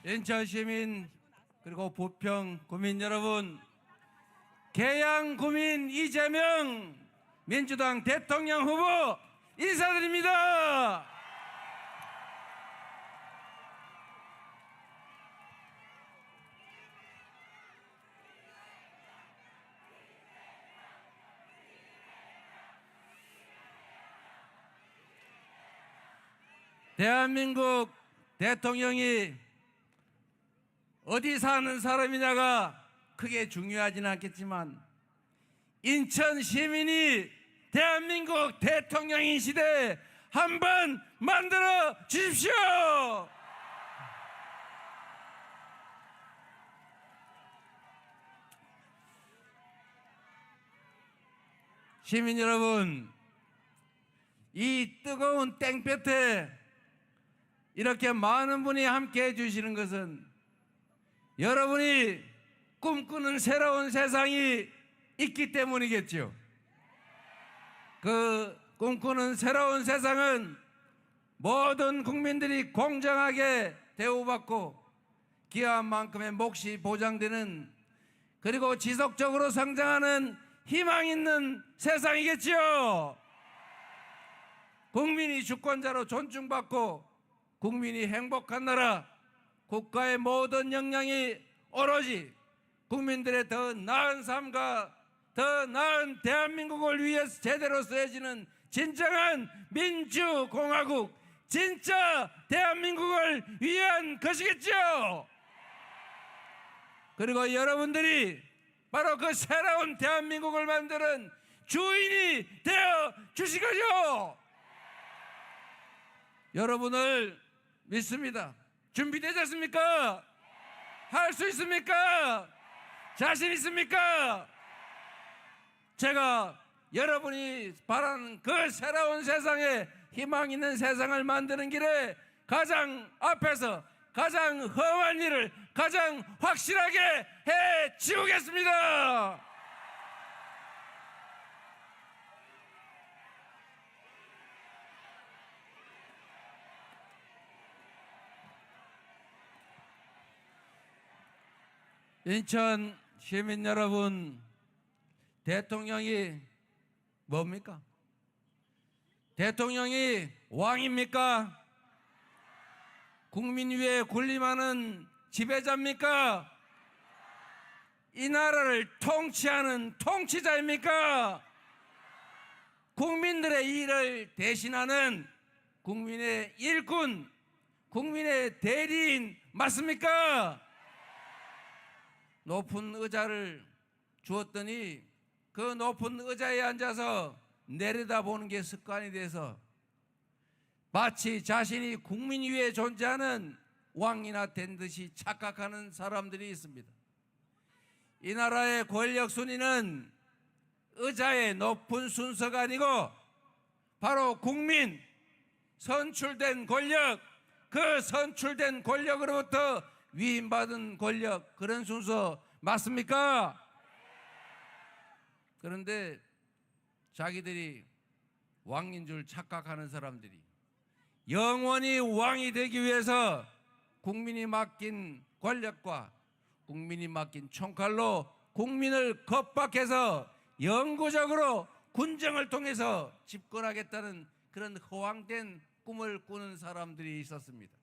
인천 시민 그리고 부평 구민 여러분, 계양 구민 이재명 민주당 대통령 후보 인사드립니다. 대한민국 대통령이 어디 사는 사람이냐가 크게 중요하지는 않겠지만 인천 시민이 대한민국 대통령인 시대 한번 만들어 주십시오. 시민 여러분, 이 뜨거운 땡볕에 이렇게 많은 분이 함께 해주시는 것은 여러분이 꿈꾸는 새로운 세상이 있기 때문이겠죠. 그 꿈꾸는 새로운 세상은 모든 국민들이 공정하게 대우받고 기여한 만큼의 몫이 보장되는, 그리고 지속적으로 성장하는 희망 있는 세상이겠지요. 국민이 주권자로 존중받고 국민이 행복한 나라, 국가의 모든 역량이 오로지 국민들의 더 나은 삶과 더 나은 대한민국을 위해서 제대로 쓰여지는 진정한 민주공화국, 진짜 대한민국을 위한 것이겠죠. 그리고 여러분들이 바로 그 새로운 대한민국을 만드는 주인이 되어 주실 거죠. 여러분을 믿습니다. 준비되지 않습니까? 할 수 있습니까? 자신 있습니까? 제가 여러분이 바라는 그 새로운 세상에, 희망 있는 세상을 만드는 길에 가장 앞에서 가장 험한 일을 가장 확실하게 해 치우겠습니다. 인천 시민 여러분, 대통령이 뭡니까? 대통령이 왕입니까? 국민 위에 군림하는 지배자입니까? 이 나라를 통치하는 통치자입니까? 국민들의 일을 대신하는 국민의 일꾼, 국민의 대리인 맞습니까? 높은 의자를 주었더니 그 높은 의자에 앉아서 내려다보는 게 습관이 돼서 마치 자신이 국민 위에 존재하는 왕이나 된 듯이 착각하는 사람들이 있습니다. 이 나라의 권력 순위는 의자의 높은 순서가 아니고 바로 국민, 선출된 권력, 그 선출된 권력으로부터 위임받은 권력, 그런 순서 맞습니까? 그런데 자기들이 왕인 줄 착각하는 사람들이 영원히 왕이 되기 위해서 국민이 맡긴 권력과 국민이 맡긴 총칼로 국민을 겁박해서 영구적으로 군정을 통해서 집권하겠다는 그런 허황된 꿈을 꾸는 사람들이 있었습니다.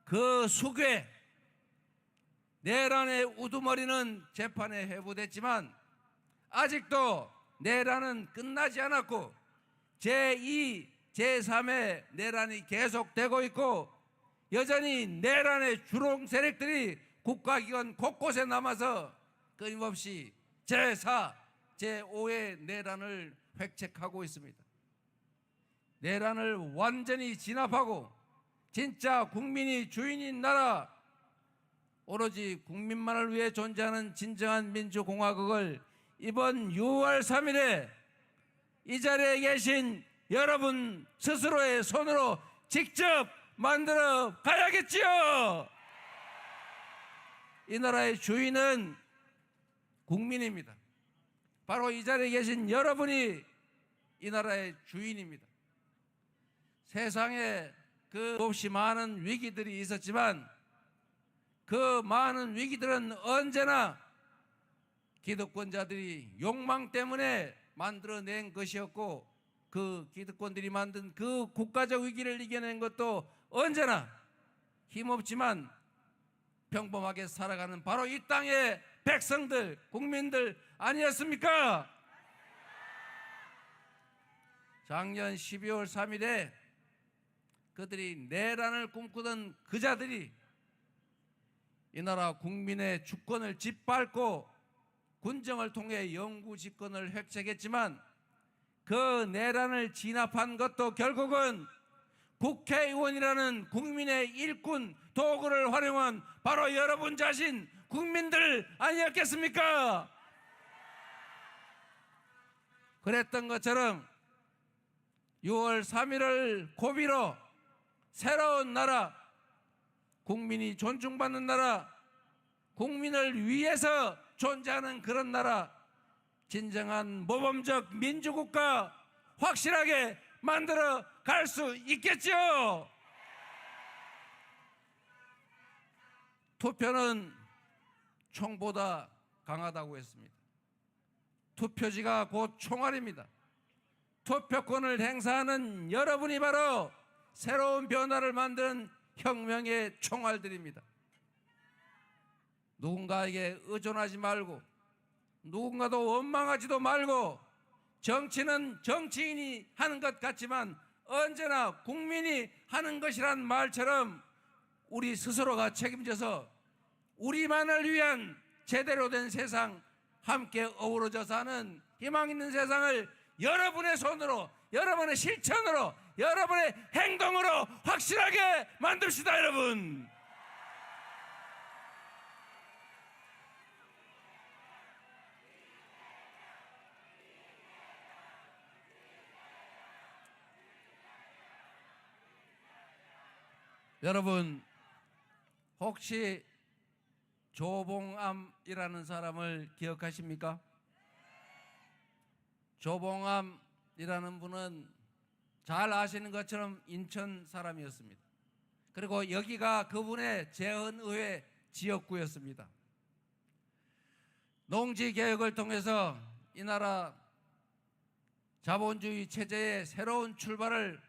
그 수괴, 내란의 우두머리는 재판에 회부됐지만 아직도 내란은 끝나지 않았고 제2, 제3의 내란이 계속되고 있고 여전히 내란의 주롱 세력들이 국가기관 곳곳에 남아서 끊임없이 제4, 제5의 내란을 획책하고 있습니다. 내란을 완전히 진압하고 진짜 국민이 주인인 나라, 오로지 국민만을 위해 존재하는 진정한 민주공화국을 이번 6월 3일에 이 자리에 계신 여러분 스스로의 손으로 직접 만들어 가야겠지요. 이 나라의 주인은 국민입니다. 바로 이 자리에 계신 여러분이 이 나라의 주인입니다. 세상에 그 없이 많은 위기들이 있었지만 그 많은 위기들은 언제나 기득권자들이 욕망 때문에 만들어낸 것이었고, 그 기득권들이 만든 그 국가적 위기를 이겨낸 것도 언제나 힘없지만 평범하게 살아가는 바로 이 땅의 백성들, 국민들 아니었습니까? 작년 12월 3일에 그들이 내란을 꿈꾸던 그 자들이 이 나라 국민의 주권을 짓밟고 군정을 통해 영구 집권을 획책했지만, 그 내란을 진압한 것도 결국은 국회의원이라는 국민의 일꾼 도구를 활용한 바로 여러분 자신 국민들 아니었겠습니까? 그랬던 것처럼 6월 3일을 고비로 새로운 나라, 국민이 존중받는 나라, 국민을 위해서 존재하는 그런 나라, 진정한 모범적 민주국가 확실하게 만들어 갈 수 있겠죠. 투표는 총보다 강하다고 했습니다. 투표지가 곧 총알입니다. 투표권을 행사하는 여러분이 바로 새로운 변화를 만드는 혁명의 총알들입니다. 누군가에게 의존하지 말고, 누군가도 원망하지도 말고, 정치는 정치인이 하는 것 같지만 언제나 국민이 하는 것이란 말처럼 우리 스스로가 책임져서 우리만을 위한 제대로 된 세상, 함께 어우러져 사는 희망 있는 세상을 여러분의 손으로, 여러분의 실천으로, 여러분의 행동으로 확실하게 만듭시다, 여러분. 여러분, 혹시 조봉암이라는 사람을 기억하십니까? 조봉암이라는 분은 잘 아시는 것처럼 인천 사람이었습니다. 그리고 여기가 그분의 재헌의회 지역구였습니다. 농지개혁을 통해서 이 나라 자본주의 체제의 새로운 출발을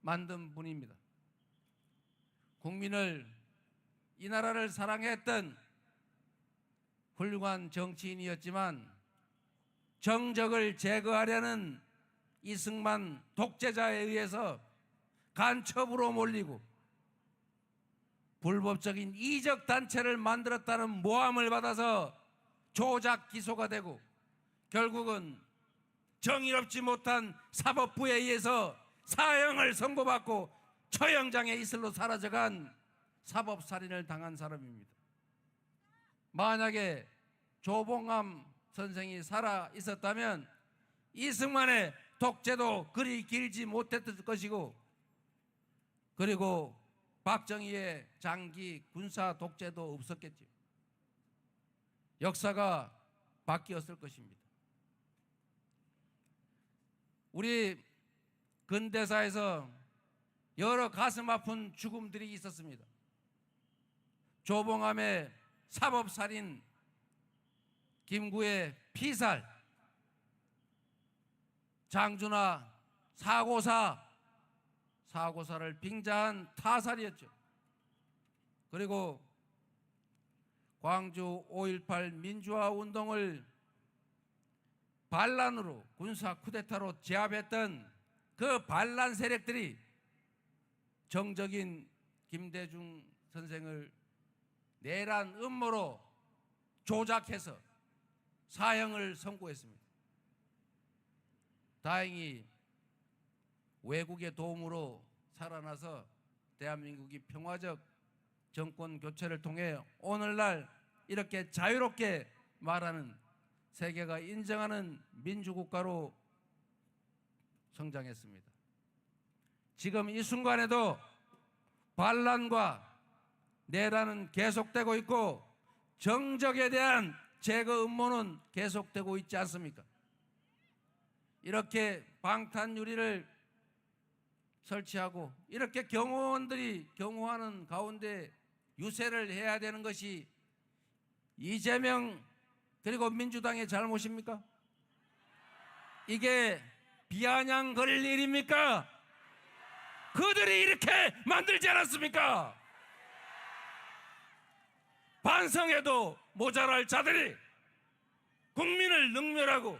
만든 분입니다. 국민을, 이 나라를 사랑했던 훌륭한 정치인이었지만 정적을 제거하려는 이승만 독재자에 의해서 간첩으로 몰리고 불법적인 이적 단체를 만들었다는 모함을 받아서 조작 기소가 되고, 결국은 정의롭지 못한 사법부에 의해서 사형을 선고받고 처형장의 이슬로 사라져간 사법살인을 당한 사람입니다. 만약에 조봉암 선생이 살아 있었다면 이승만의 독재도 그리 길지 못했을 것이고, 그리고 박정희의 장기 군사 독재도 없었겠죠. 역사가 바뀌었을 것입니다. 우리 근대사에서 여러 가슴 아픈 죽음들이 있었습니다. 조봉암의 사법살인, 김구의 피살, 장준하 사고사를 빙자한 타살이었죠. 그리고 광주 5.18 민주화 운동을 반란으로, 군사 쿠데타로 제압했던 그 반란 세력들이 정적인 김대중 선생을 내란 음모로 조작해서 사형을 선고했습니다. 다행히 외국의 도움으로 살아나서 대한민국이 평화적 정권 교체를 통해 오늘날 이렇게 자유롭게 말하는, 세계가 인정하는 민주국가로 성장했습니다. 지금 이 순간에도 반란과 내란은 계속되고 있고 정적에 대한 제거 음모는 계속되고 있지 않습니까? 이렇게 방탄유리를 설치하고 이렇게 경호원들이 경호하는 가운데 유세를 해야 되는 것이 이재명 그리고 민주당의 잘못입니까? 이게 비아냥거릴 일입니까? 그들이 이렇게 만들지 않았습니까? 반성해도 모자랄 자들이 국민을 능멸하고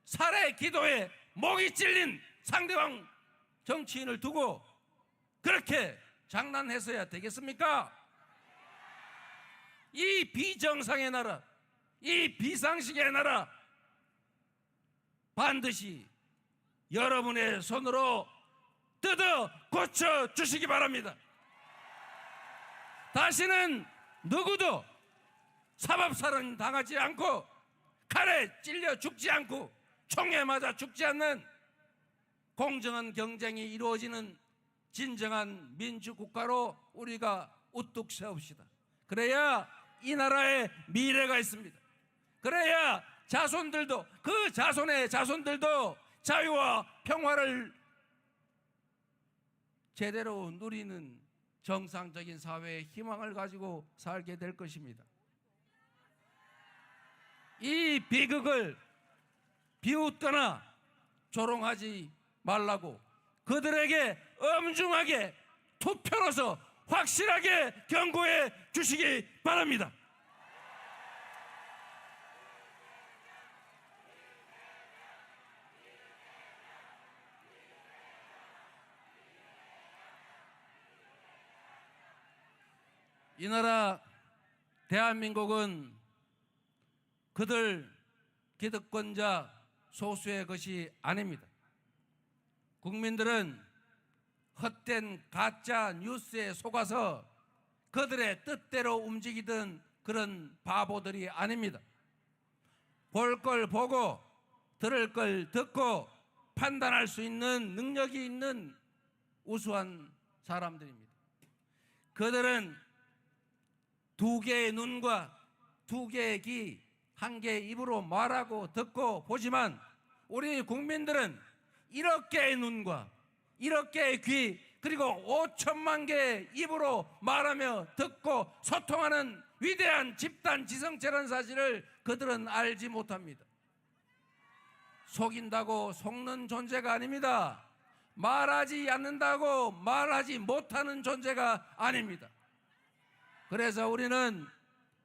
살해 기도에 목이 찔린 상대방 정치인을 두고 그렇게 장난해서야 되겠습니까? 이 비정상의 나라, 이 비상식의 나라 반드시 여러분의 손으로 뜯어 고쳐 주시기 바랍니다. 다시는 누구도 사법살인 당하지 않고 칼에 찔려 죽지 않고 총에 맞아 죽지 않는 공정한 경쟁이 이루어지는 진정한 민주국가로 우리가 우뚝 세웁시다. 그래야 이 나라에 미래가 있습니다. 그래야 자손들도, 그 자손의 자손들도 자유와 평화를 제대로 누리는 정상적인 사회의 희망을 가지고 살게 될 것입니다. 이 비극을 비웃거나 조롱하지 말라고 그들에게 엄중하게 투표로서 확실하게 경고해 주시기 바랍니다. 이 나라 대한민국은 그들 기득권자 소수의 것이 아닙니다. 국민들은 헛된 가짜 뉴스에 속아서 그들의 뜻대로 움직이던 그런 바보들이 아닙니다. 볼 걸 보고 들을 걸 듣고 판단할 수 있는 능력이 있는 우수한 사람들입니다. 그들은 두 개의 눈과 두 개의 귀, 한 개의 입으로 말하고 듣고 보지만 우리 국민들은 1억 개의 눈과 1억 개의 귀 그리고 5천만 개의 입으로 말하며 듣고 소통하는 위대한 집단 지성체라는 사실을 그들은 알지 못합니다. 속인다고 속는 존재가 아닙니다. 말하지 않는다고 말하지 못하는 존재가 아닙니다. 그래서 우리는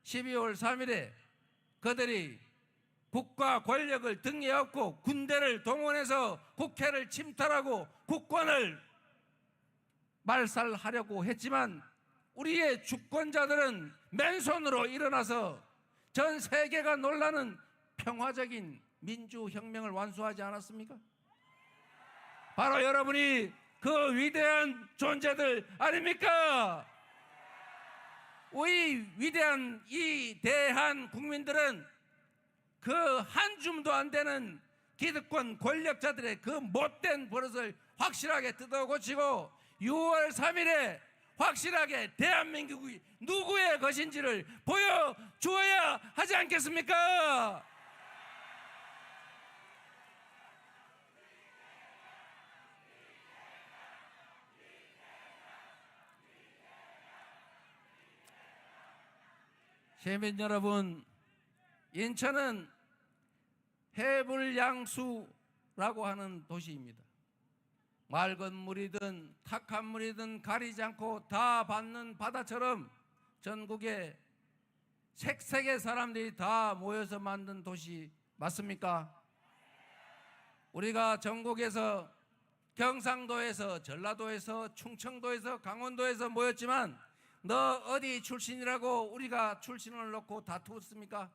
12월 3일에 그들이 국가 권력을 등에 업고 군대를 동원해서 국회를 침탈하고 국권을 말살하려고 했지만 우리의 주권자들은 맨손으로 일어나서 전 세계가 놀라는 평화적인 민주혁명을 완수하지 않았습니까? 바로 여러분이 그 위대한 존재들 아닙니까? 우리 위대한 이 대한 국민들은 그 한 줌도 안 되는 기득권 권력자들의 그 못된 버릇을 확실하게 뜯어고치고 6월 3일에 확실하게 대한민국이 누구의 것인지를 보여주어야 하지 않겠습니까? 시민 여러분, 인천은 해불양수라고 하는 도시입니다. 맑은 물이든 탁한 물이든 가리지 않고 다 받는 바다처럼 전국에 색색의 사람들이 다 모여서 만든 도시 맞습니까? 우리가 전국에서 경상도에서 전라도에서 충청도에서 강원도에서 모였지만 너 어디 출신이라고 우리가 출신을 놓고 다투었습니까?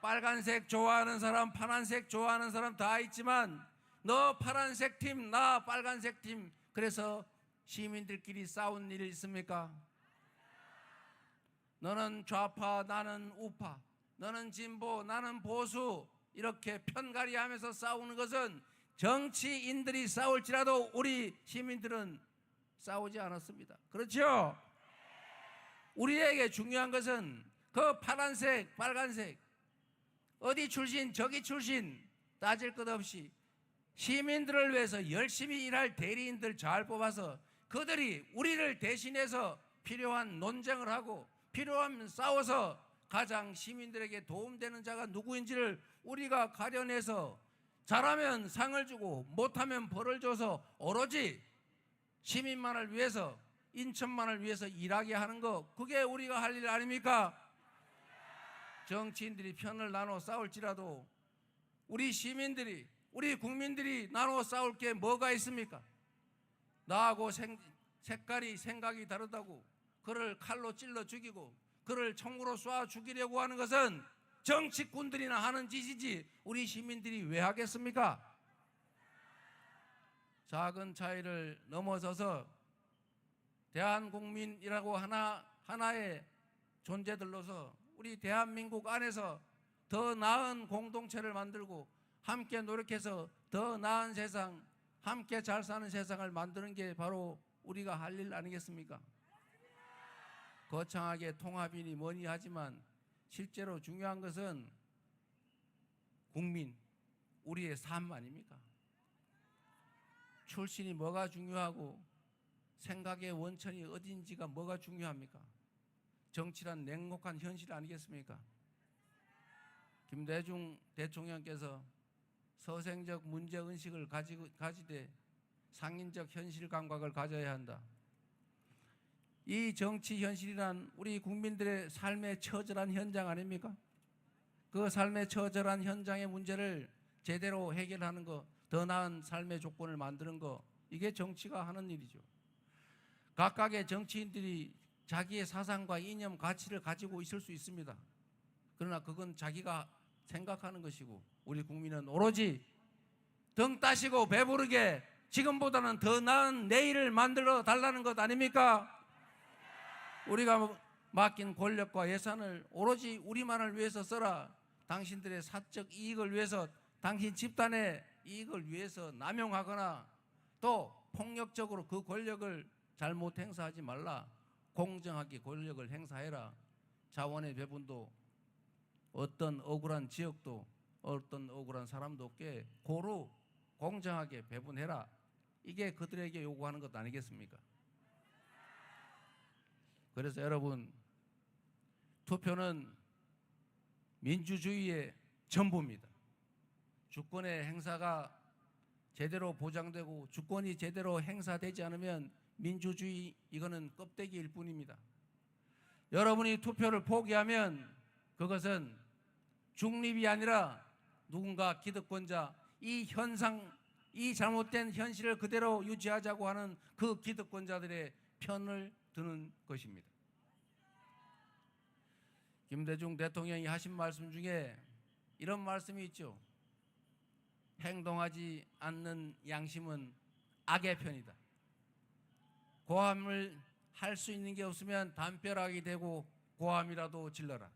빨간색 좋아하는 사람, 파란색 좋아하는 사람 다 있지만 너 파란색 팀, 나 빨간색 팀, 그래서 시민들끼리 싸운 일이 있습니까? 너는 좌파, 나는 우파, 너는 진보, 나는 보수, 이렇게 편가리하면서 싸우는 것은 정치인들이 싸울지라도 우리 시민들은 싸우지 않았습니다. 그렇죠? 우리에게 중요한 것은 그 파란색, 빨간색, 어디 출신, 저기 출신 따질 것 없이 시민들을 위해서 열심히 일할 대리인들 잘 뽑아서 그들이 우리를 대신해서 필요한 논쟁을 하고 필요하면 싸워서 가장 시민들에게 도움되는 자가 누구인지를 우리가 가려내서 잘하면 상을 주고 못하면 벌을 줘서 오로지 시민만을 위해서, 인천만을 위해서 일하게 하는 거, 그게 우리가 할 일 아닙니까? 정치인들이 편을 나눠 싸울지라도 우리 시민들이, 우리 국민들이 나눠 싸울 게 뭐가 있습니까? 나하고 색깔이, 생각이 다르다고 그를 칼로 찔러 죽이고 그를 총으로 쏴 죽이려고 하는 것은 정치꾼들이나 하는 짓이지 우리 시민들이 왜 하겠습니까? 작은 차이를 넘어서서 대한국민이라고 하나의 존재들로서 우리 대한민국 안에서 더 나은 공동체를 만들고 함께 노력해서 더 나은 세상, 함께 잘 사는 세상을 만드는 게 바로 우리가 할 일 아니겠습니까? 거창하게 통합이니 뭐니 하지만 실제로 중요한 것은 국민, 우리의 삶 아닙니까? 출신이 뭐가 중요하고 생각의 원천이 어딘지가 뭐가 중요합니까? 정치란 냉혹한 현실 아니겠습니까? 김대중 대통령께서 서생적 문제의식을 가지되 상인적 현실 감각을 가져야 한다. 이 정치 현실이란 우리 국민들의 삶의 처절한 현장 아닙니까? 그 삶의 처절한 현장의 문제를 제대로 해결하는 것, 더 나은 삶의 조건을 만드는 것, 이게 정치가 하는 일이죠. 각각의 정치인들이 자기의 사상과 이념, 가치를 가지고 있을 수 있습니다. 그러나 그건 자기가 생각하는 것이고 우리 국민은 오로지 등 따시고 배부르게 지금보다는 더 나은 내일을 만들어 달라는 것 아닙니까? 우리가 맡긴 권력과 예산을 오로지 우리만을 위해서 써라. 당신들의 사적 이익을 위해서, 당신 집단의 이익을 위해서 남용하거나 또 폭력적으로 그 권력을 잘못 행사하지 말라. 공정하게 권력을 행사해라. 자원의 배분도 어떤 억울한 지역도 어떤 억울한 사람도 없게 고루 공정하게 배분해라. 이게 그들에게 요구하는 것 아니겠습니까? 그래서 여러분, 투표는 민주주의의 전부입니다. 주권의 행사가 제대로 보장되고 주권이 제대로 행사되지 않으면 민주주의, 이거는 껍데기일 뿐입니다. 여러분이 투표를 포기하면 그것은 중립이 아니라 누군가 기득권자, 이 현상, 이 잘못된 현실을 그대로 유지하자고 하는 그 기득권자들의 편을 드는 것입니다. 김대중 대통령이 하신 말씀 중에 이런 말씀이 있죠. 행동하지 않는 양심은 악의 편이다. 고함을 할 수 있는 게 없으면 담벼락이 되고 고함이라도 질러라.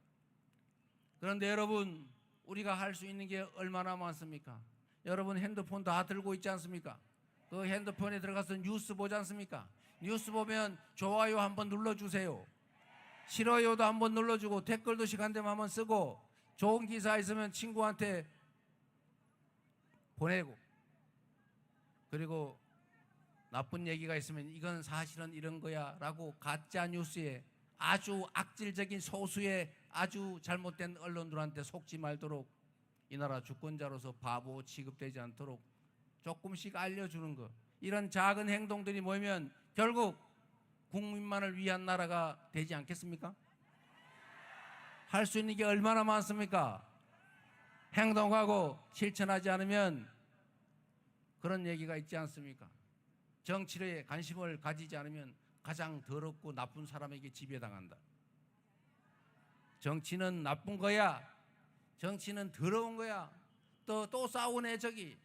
그런데 여러분, 우리가 할 수 있는 게 얼마나 많습니까? 여러분 핸드폰 다 들고 있지 않습니까? 그 핸드폰에 들어가서 뉴스 보지 않습니까? 뉴스 보면 좋아요 한번 눌러주세요. 싫어요도 한번 눌러주고 댓글도 시간되면 한번 쓰고 좋은 기사 있으면 친구한테 보내고 그리고 나쁜 얘기가 있으면 이건 사실은 이런 거야 라고 가짜 뉴스에 아주 악질적인 소수의 아주 잘못된 언론들한테 속지 말도록 이 나라 주권자로서 바보 취급되지 않도록 조금씩 알려주는 것, 이런 작은 행동들이 모이면 결국 국민만을 위한 나라가 되지 않겠습니까? 할 수 있는 게 얼마나 많습니까? 행동하고 실천하지 않으면 그런 얘기가 있지 않습니까? 정치에 관심을 가지지 않으면 가장 더럽고 나쁜 사람에게 지배당한다. 정치는 나쁜 거야. 정치는 더러운 거야. 또 싸우네 저기.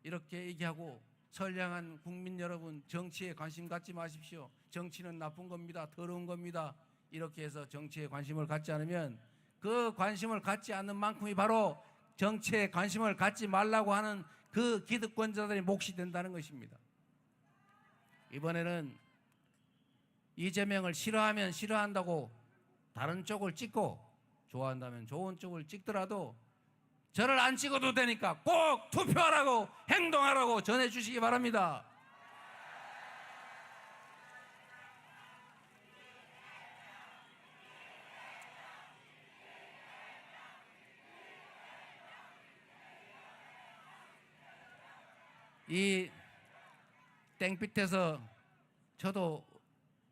이렇게 얘기하고 선량한 국민 여러분, 정치에 관심 갖지 마십시오. 정치는 나쁜 겁니다. 더러운 겁니다. 이렇게 해서 정치에 관심을 갖지 않으면 그 관심을 갖지 않는 만큼이 바로 정치에 관심을 갖지 말라고 하는 그 기득권자들의 몫이 된다는 것입니다. 이번에는 이재명을 싫어하면 싫어한다고 다른 쪽을 찍고 좋아한다면 좋은 쪽을 찍더라도 저를 안 찍어도 되니까 꼭 투표하라고 행동하라고 전해주시기 바랍니다. 이 땡빛에서 저도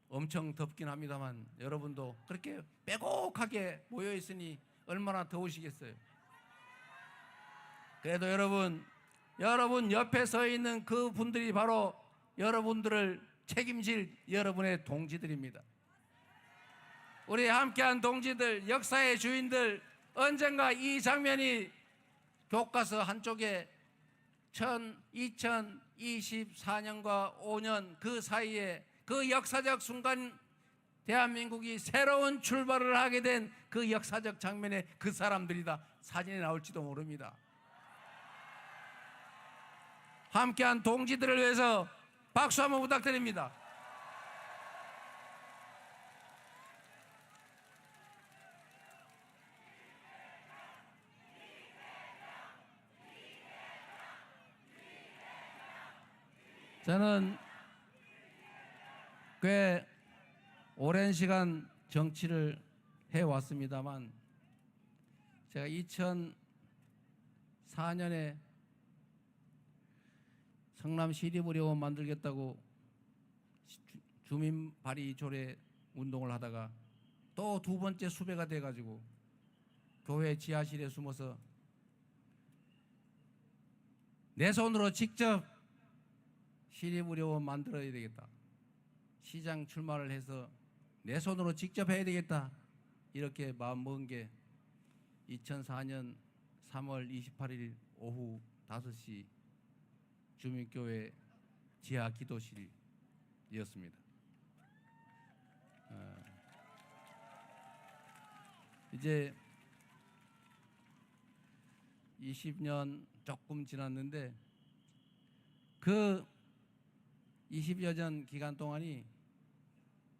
엄청 덥긴 합니다만 여러분도 그렇게 빼곡하게 모여 있으니 얼마나 더우시겠어요. 그래도 여러분 옆에 서 있는 그 분들이 바로 여러분들을 책임질 여러분의 동지들입니다. 우리 함께한 동지들, 역사의 주인들, 언젠가 이 장면이 교과서 한쪽에 2024년과 5년 그 사이에 그 역사적 순간 대한민국이 새로운 출발을 하게 된 그 역사적 장면에 그 사람들이다 사진에 나올지도 모릅니다. 함께한 동지들을 위해서 박수 한번 부탁드립니다. 저는 꽤 오랜 시간 정치를 해왔습니다만 제가 2004년에 성남 시립의료원 만들겠다고 주민 발의 조례 운동을 하다가 또 두 번째 수배가 돼가지고 교회 지하실에 숨어서 내 손으로 직접 시립의료원 만들어야 되겠다. 시장 출마를 해서 내 손으로 직접 해야 되겠다. 이렇게 마음먹은 게 2004년 3월 28일 오후 5시 주민교회 지하 기도실이었습니다. 이제 20년 조금 지났는데 그 20여 년 기간 동안이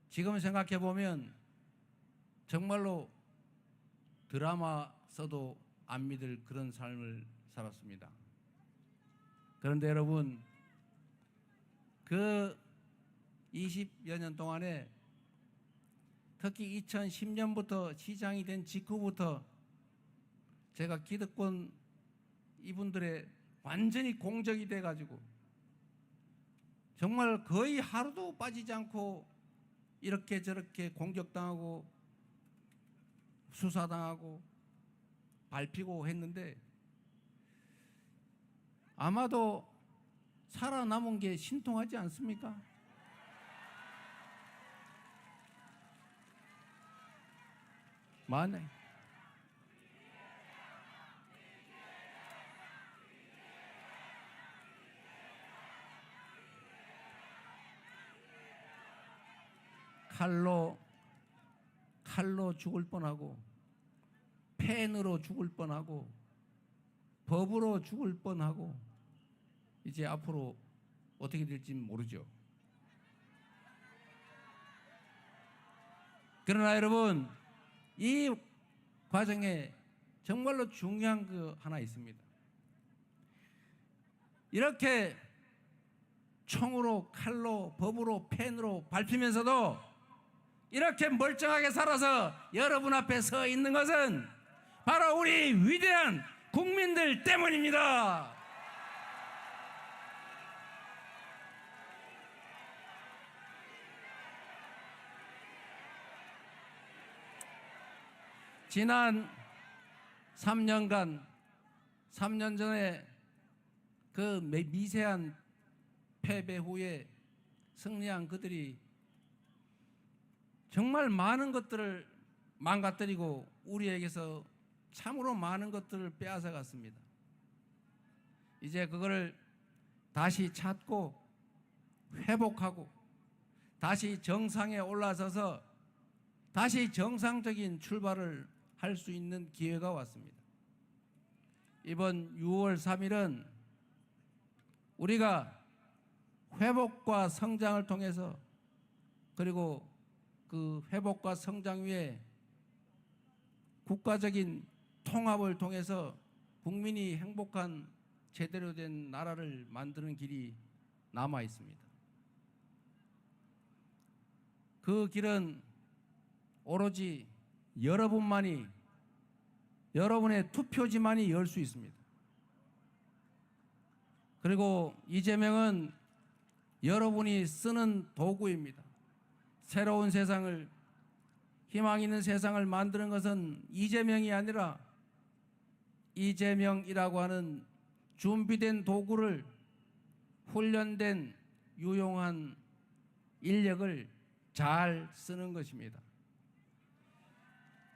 지금 생각해 보면 정말로 드라마 써도 안 믿을 그런 삶을 살았습니다. 그런데 여러분, 그 20여 년 동안에 특히 2010년부터 시장이 된 직후부터 제가 기득권 이분들의 완전히 공적이 돼가지고 정말 거의 하루도 빠지지 않고 이렇게 저렇게 공격당하고 수사당하고 밟히고 했는데 아마도 살아남은 게 신통하지 않습니까? 만약 칼로 죽을 뻔하고 펜으로 죽을 뻔하고 법으로 죽을 뻔하고 이제 앞으로 어떻게 될지 모르죠. 그러나 여러분, 이 과정에 정말로 중요한 거 하나 있습니다. 이렇게 총으로, 칼로, 법으로, 펜으로 밟히면서도 이렇게 멀쩡하게 살아서 여러분 앞에 서 있는 것은 바로 우리 위대한 국민들 때문입니다. 지난 3년간 3년 전에 그 미세한 패배 후에 승리한 그들이 정말 많은 것들을 망가뜨리고 우리에게서 참으로 많은 것들을 빼앗아 갔습니다. 이제 그거를 다시 찾고 회복하고 다시 정상에 올라서서 다시 정상적인 출발을 할 수 있는 기회가 왔습니다. 이번 6월 3일은 우리가 회복과 성장을 통해서 그리고 그 회복과 성장 위에 국가적인 통합을 통해서 국민이 행복한 제대로 된 나라를 만드는 길이 남아 있습니다. 그 길은 오로지 여러분만이, 여러분의 투표지만이 열 수 있습니다. 그리고 이재명은 여러분이 쓰는 도구입니다. 새로운 세상을, 희망 있는 세상을 만드는 것은 이재명이 아니라 이재명이라고 하는 준비된 도구를, 훈련된 유용한 인력을 잘 쓰는 것입니다.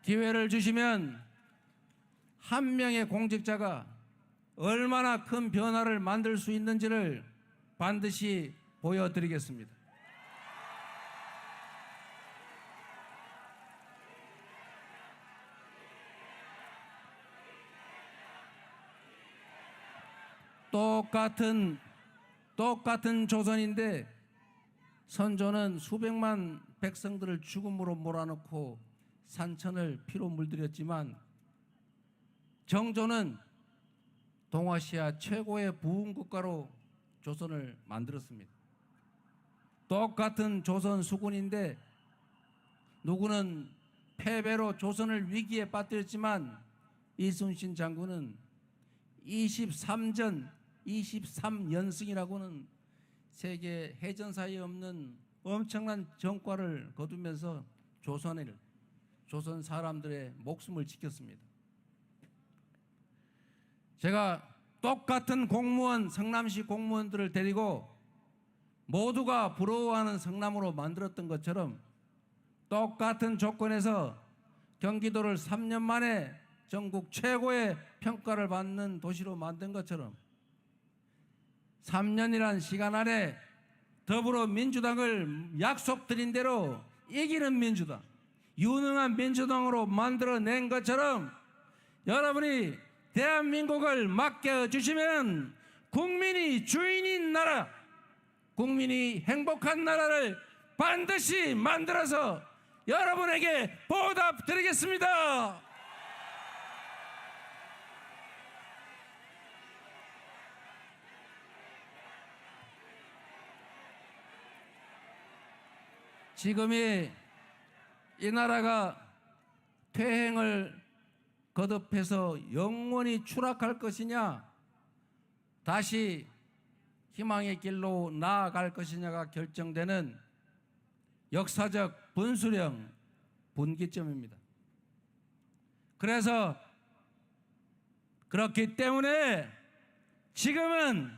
기회를 주시면 한 명의 공직자가 얼마나 큰 변화를 만들 수 있는지를 반드시 보여드리겠습니다. 똑같은 조선인데 선조는 수백만 백성들을 죽음으로 몰아넣고 산천을 피로 물들였지만 정조는 동아시아 최고의 부흥 국가로 조선을 만들었습니다. 똑같은 조선 수군인데 누구는 패배로 조선을 위기에 빠뜨렸지만 이순신 장군은 23연승이라고는 세계 해전사에 없는 엄청난 전과를 거두면서 조선 사람들의 목숨을 지켰습니다. 제가 똑같은 공무원, 성남시 공무원들을 데리고 모두가 부러워하는 성남으로 만들었던 것처럼 똑같은 조건에서 경기도를 3년 만에 전국 최고의 평가를 받는 도시로 만든 것처럼 3년이란 시간 안에 더불어민주당을 약속드린 대로 이기는 민주당, 유능한 민주당으로 만들어낸 것처럼 여러분이 대한민국을 맡겨주시면 국민이 주인인 나라, 국민이 행복한 나라를 반드시 만들어서 여러분에게 보답드리겠습니다. 지금이 이 나라가 퇴행을 거듭해서 영원히 추락할 것이냐, 다시 희망의 길로 나아갈 것이냐가 결정되는 역사적 분수령, 분기점입니다. 그래서 그렇기 때문에 지금은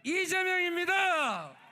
이재명입니다.